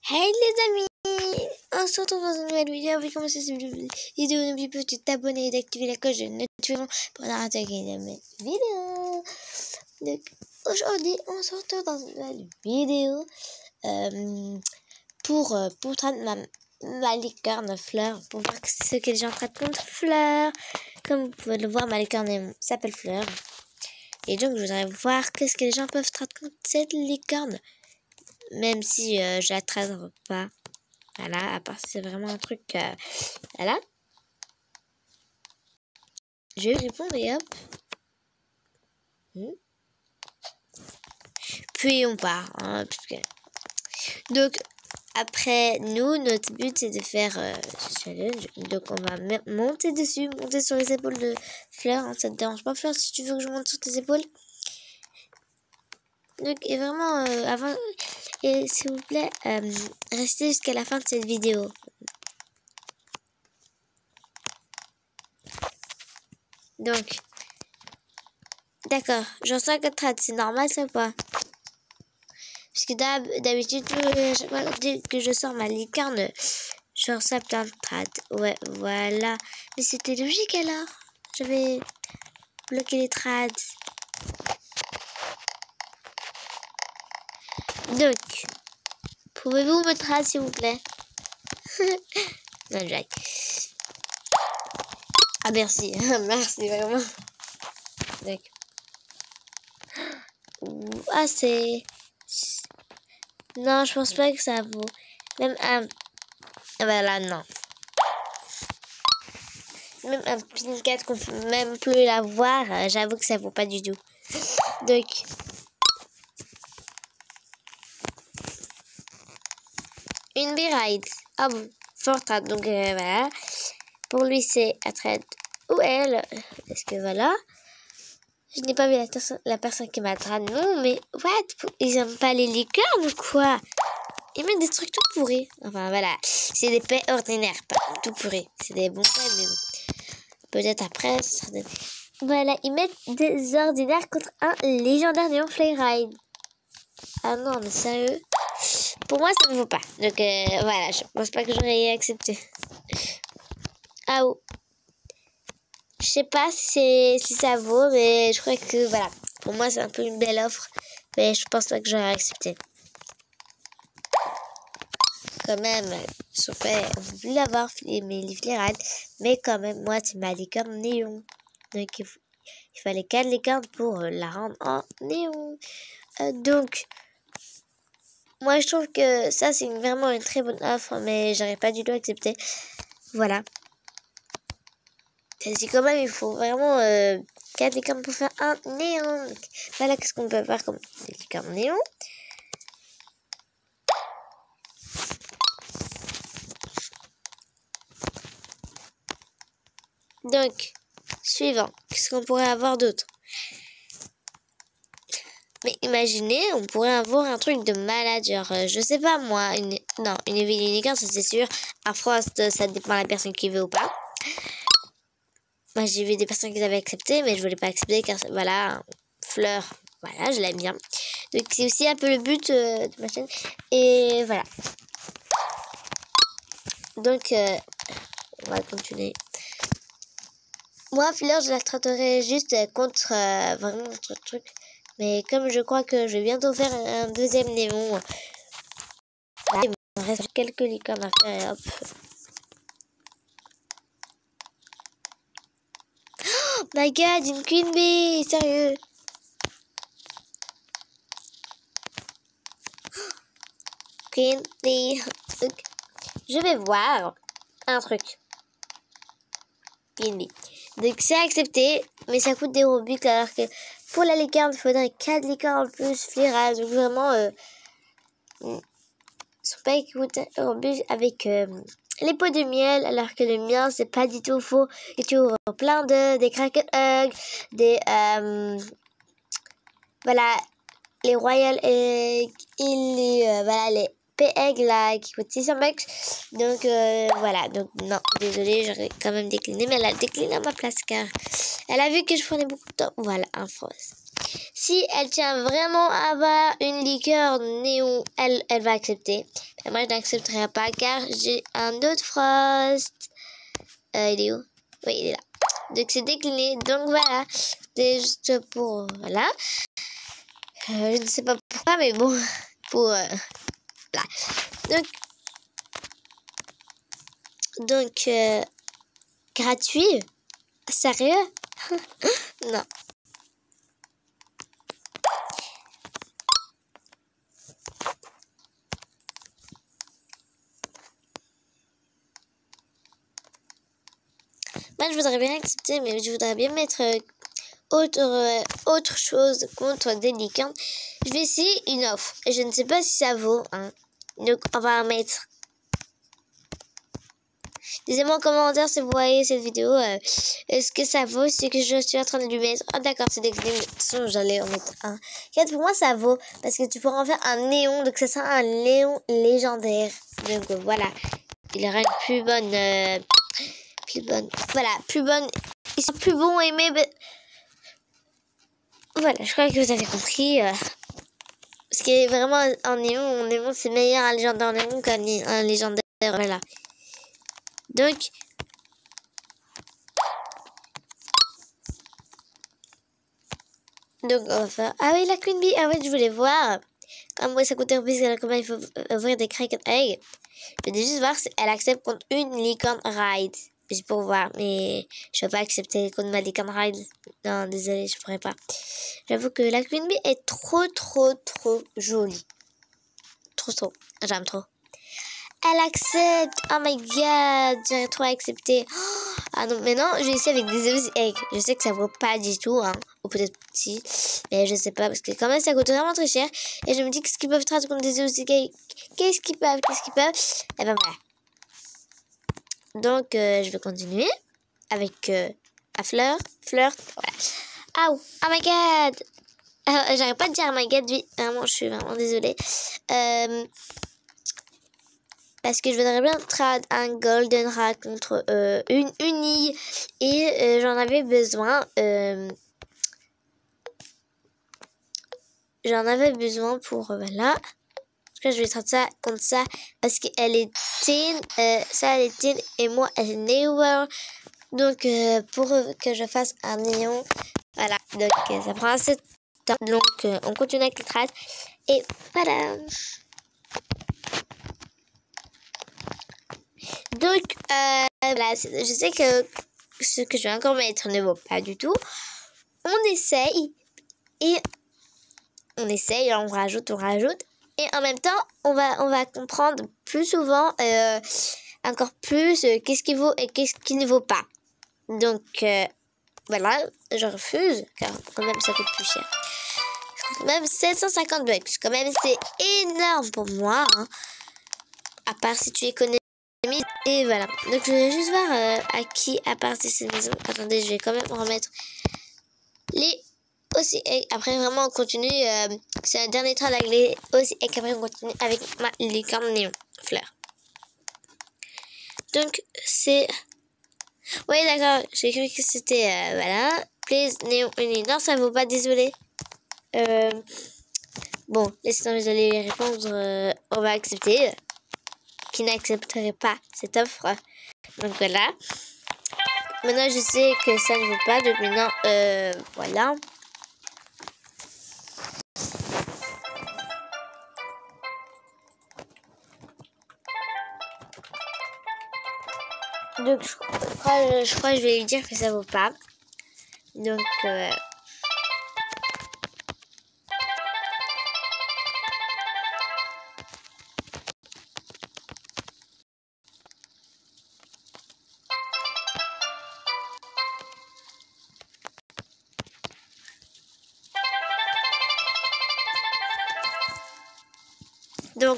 Hey les amis, on se retrouve dans une nouvelle vidéo. Avant de commencer cette vidéo, n'oubliez pas de t'abonner et d'activer la cloche de notification pour ne rater aucune de mes vidéos. Donc aujourd'hui, on se retrouve dans une nouvelle vidéo pour traiter ma licorne Fleur, pour voir ce que les gens traitent contre Fleur. Comme vous pouvez le voir, ma licorne s'appelle Fleur. Et donc je voudrais voir qu'est-ce que les gens peuvent traiter contre cette licorne. Même si je la traînerai pas. Voilà, à part si c'est vraiment un truc... voilà. Je vais répondre et hop. Puis on part. Hein, parce que... Donc, après, nous, notre but, c'est de faire ce challenge. Donc, on va monter dessus, monter sur les épaules de Fleur. Hein, ça te dérange pas, Fleur, si tu veux que je monte sur tes épaules? Donc, et vraiment, avant... Et s'il vous plaît, restez jusqu'à la fin de cette vidéo. Donc, d'accord, j'en sors 4 trades, c'est normal ça ou pas? Parce que d'habitude, dès que je sors ma licorne, je reçois plein de trades. Ouais, voilà. Mais c'était logique alors. J'avais bloqué les trades. Donc, pouvez-vous me trade s'il vous plaît? Non, Jack. Ah, merci. Merci vraiment. Donc. Ah, c'est... Non, je pense pas que ça vaut. Même un... Voilà, non. Même un pin 4 qu'on peut même plus l'avoir, j'avoue que ça vaut pas du tout. Donc... Une B-Ride. Ah bon, fort trade. Donc voilà. Pour lui, c'est à trade ou elle. Parce que voilà. Je n'ai pas vu la personne qui m'a trade. Non, mais what? Ils aiment pas les licornes ou quoi? Ils mettent des trucs tout pourris. Enfin voilà. C'est des paix ordinaires, pas tout pourris. C'est des bons paix, mais peut-être après, ce sera des... Voilà, ils mettent des ordinaires contre un légendaire néon Flyride. Ah non, mais sérieux? Pour moi, ça ne vaut pas. Donc voilà, je pense pas que j'aurais accepté. Ah oh. Je sais pas si ça vaut, mais je crois que voilà. Pour moi, c'est un peu une belle offre, mais je pense pas que j'aurais accepté. Quand même, on peut l'avoir, mes Flyride, mais quand même, moi, c'est ma licorne néon. Donc il fallait 4 licornes pour la rendre en néon. Donc, moi, je trouve que ça, c'est vraiment une très bonne offre, mais j'aurais pas du tout accepté. Voilà. C'est quand même, il faut vraiment 4 licornes pour faire un néon. Donc, voilà, qu'est-ce qu'on peut faire comme licorne néon. Donc, suivant. Qu'est-ce qu'on pourrait avoir d'autre? Mais imaginez, on pourrait avoir un truc de malade, genre, je sais pas moi, une Evelyne licorne, ça c'est sûr. Un Frost, ça dépend de la personne qui veut ou pas. Moi, j'ai vu des personnes qui avaient accepté, mais je voulais pas accepter car, voilà, Fleur, voilà, je l'aime bien. Donc, c'est aussi un peu le but de ma chaîne. Et voilà. Donc, on va continuer. Moi, Fleur, je la traiterai juste contre vraiment notre truc. Mais comme je crois que je vais bientôt faire un deuxième néon, il me reste quelques licornes à faire et hop. Oh my god, une Queen Bee, sérieux. Queen Bee. Donc, je vais voir un truc. Queen Bee. Donc c'est accepté, mais ça coûte des Robux alors que pour la licorne, il faudrait 4 licornes en plus, Flyride. Donc vraiment, son pack coûte un Robux avec les pots de miel, alors que le mien, c'est pas du tout faux. Et tu ouvres plein des Kraken Hug, des... voilà, les Royal Egg, et voilà, les P-Egg là, qui coûtent 600 bucks. Donc voilà, donc non, désolée, j'aurais quand même décliné, mais elle a décliné à ma place car elle a vu que je prenais beaucoup de temps. Voilà, un Frost. Si elle tient vraiment à avoir une liqueur néon, elle va accepter. Mais moi, je n'accepterai pas car j'ai un autre Frost. Il est où? Oui, il est là. Donc, c'est décliné. Donc, voilà. C'est juste pour... Voilà. Je ne sais pas pourquoi, mais bon. Pour... voilà. Donc, gratuit? Sérieux? Non. Moi, je voudrais bien accepter, mais je voudrais bien mettre autre chose contre des licornes. Je vais essayer une offre. Je ne sais pas si ça vaut. Hein. Donc, on va en mettre. Dites-moi en commentaire si vous voyez cette vidéo. Est-ce que ça vaut ce que je suis en train de lui mettre? Ah, d'accord, c'est décliné. De toute façon, j'allais en mettre un. Regarde, pour moi, ça vaut. Parce que tu pourras en faire un néon. Donc, ça sera un néon légendaire. Donc, voilà. Il aura une plus bonne... Voilà, plus bonne. Ils sont plus bons à aimer. Voilà, je crois que vous avez compris. Ce qui est vraiment en néon, c'est meilleur un légendaire en néon qu'un légendaire. Voilà. Donc, on va faire. Ah oui, la Queen Bee. Ah oui, je voulais voir. Comment ça coûte plus, comment il faut ouvrir des Kraken Egg. Je vais juste voir si elle accepte contre une licorne ride. Juste pour voir, mais je ne vais pas accepter contre ma licorne ride. Non, désolé, je ne pourrais pas. J'avoue que la Queen Bee est trop jolie. Trop. J'aime trop. Elle accepte. Oh my god, j'aurais trop accepté. Oh, ah non, mais non, je vais essayer avec des œufs eggs. Je sais que ça vaut pas du tout, hein. Ou peut-être si. Mais je sais pas, parce que quand même, ça coûte vraiment très cher. Et je me dis, qu'est-ce qu'ils peuvent traduire contre des œufs eggs? Qu'est-ce qu'ils peuvent? Et ben voilà. Donc, je vais continuer avec la fleur. Voilà. Oh my god. J'arrive pas de dire oh my god, oui. Vraiment, je suis vraiment désolée. Parce que je voudrais bien trad un golden rat contre une uni. Et j'en avais besoin. J'en avais besoin pour... voilà. Je vais trad ça contre ça. Parce qu'elle est teen. Ça, elle est teen. Et moi, elle est newer. Donc, pour que je fasse un néon. Voilà. Donc, ça prend assez de temps. Donc, on continue avec les trades. Et voilà. Donc, voilà, je sais que ce que je vais encore mettre ne vaut pas du tout. On essaye. Et on rajoute. Et en même temps, on va comprendre plus souvent, encore plus, qu'est-ce qui vaut et qu'est-ce qui ne vaut pas. Donc, voilà, je refuse, car quand même, ça coûte plus cher. Même 750 bucks, quand même, c'est énorme pour moi. Hein. À part si tu économises. Et voilà. Donc, je vais juste voir à qui appartient cette maison. Attendez, je vais quand même remettre les aussi. Après, vraiment, on continue. C'est un dernier train avec les aussi. Et après, on continue avec ma licorne néon fleur. Donc, c'est... Oui, d'accord. J'ai cru que c'était... voilà. Please, néon uni. Non, ça ne vaut pas, désolé. Bon, laissez-moi les répondre. On va accepter. Qui n'accepterait pas cette offre. Donc voilà. Maintenant, je sais que ça ne vaut pas. Donc maintenant, voilà. Donc je crois que je vais lui dire que ça vaut pas. Donc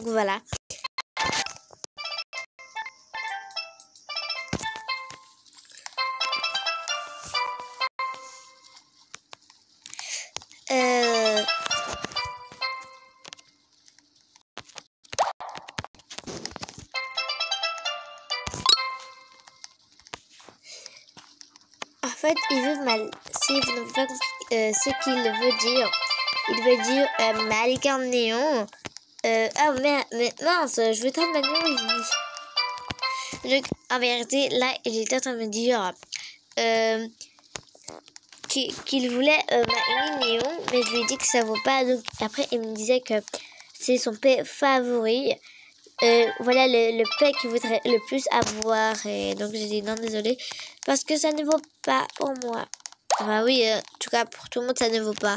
voilà. En fait, il veut mal. Si vous n'avez pas compris, ce qu'il veut dire. Il veut dire ma licorne néon. Ah mais mince, je veux être Néon et donc en vérité là il était en train de me dire qu'il voulait ma Néon, mais je lui ai dit que ça vaut pas. Donc après il me disait que c'est son paix favori. Voilà le paix qu'il voudrait le plus avoir. Et donc j'ai dit non désolé parce que ça ne vaut pas pour moi. Bah oui, en tout cas pour tout le monde ça ne vaut pas.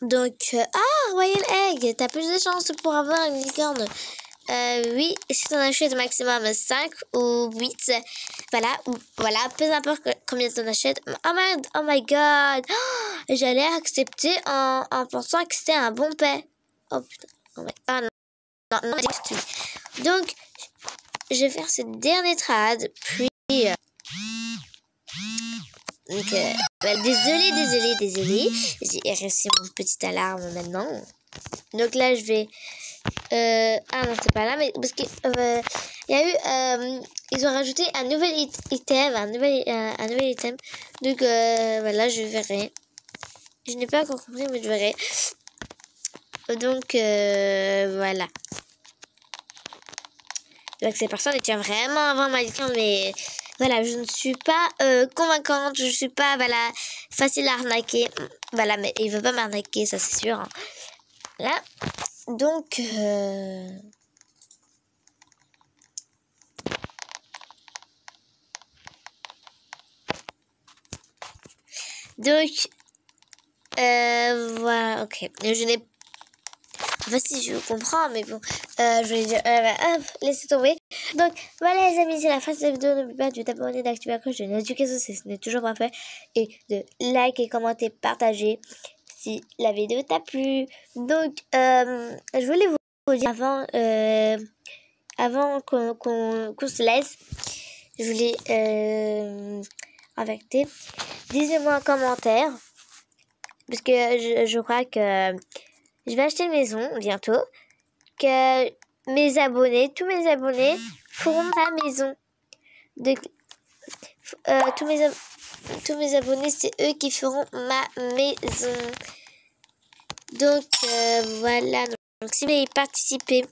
Donc, Royal Egg, t'as plus de chances pour avoir une licorne. Oui, si t'en achètes maximum 5 ou 8, voilà, peu importe combien t'en achètes. Oh my god, j'allais accepter en pensant que c'était un bon paix. Oh putain, ah non, donc, je vais faire ce dernier trad, puis... Donc, désolé. J'ai reçu mon petit alarme maintenant. Donc là, je vais... ah non, c'est pas là, mais parce que il y a eu... ils ont rajouté un nouvel item, un nouvel item. Donc voilà, je verrai. Je n'ai pas encore compris, mais je verrai. Donc voilà. Donc ces personnes étaient vraiment avant ma licence, mais voilà, je ne suis pas convaincante, je suis pas facile à arnaquer. Voilà, mais il veut pas m'arnaquer, ça c'est sûr. Hein. Là, donc voilà, ok. Je n'ai enfin si je comprends, mais bon, je vais dire, laissez tomber. Donc voilà les amis, c'est la fin de cette vidéo. N'oubliez pas de t'abonner, d'activer la cloche de notification si ce n'est toujours pas fait, et de liker, commenter, partager si la vidéo t'a plu. Donc je voulais vous dire avant qu'on se laisse, je voulais avertir. Dites-moi en commentaire, parce que je crois que je vais acheter une maison bientôt, que tous mes abonnés feront ma maison. Donc, tous mes abonnés, c'est eux qui feront ma maison. Donc, voilà. Donc, si vous voulez y participer,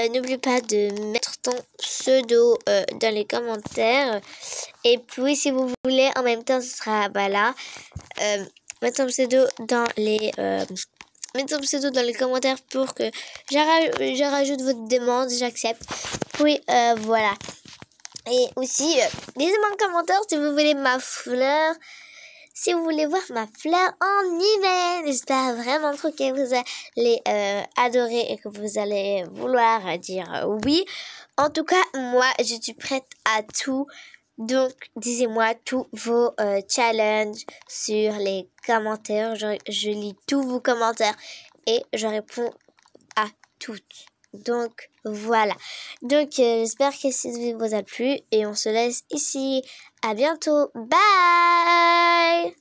n'oublie pas de mettre ton pseudo dans les commentaires. Et puis, si vous voulez, en même temps, ce sera, mettre ton pseudo dans les... mettez ton pseudo dans les commentaires pour que je rajoute votre demande, j'accepte. Puis voilà. Et aussi, laissez-moi un commentaire si vous voulez ma fleur. Si vous voulez voir ma fleur en hiver. J'espère vraiment trop que vous allez adorer et que vous allez vouloir dire oui. En tout cas, moi, je suis prête à tout. Donc, dites-moi tous vos challenges sur les commentaires. Je lis tous vos commentaires et je réponds à toutes. Donc, voilà. Donc, j'espère que cette vidéo vous a plu et on se laisse ici. À bientôt. Bye!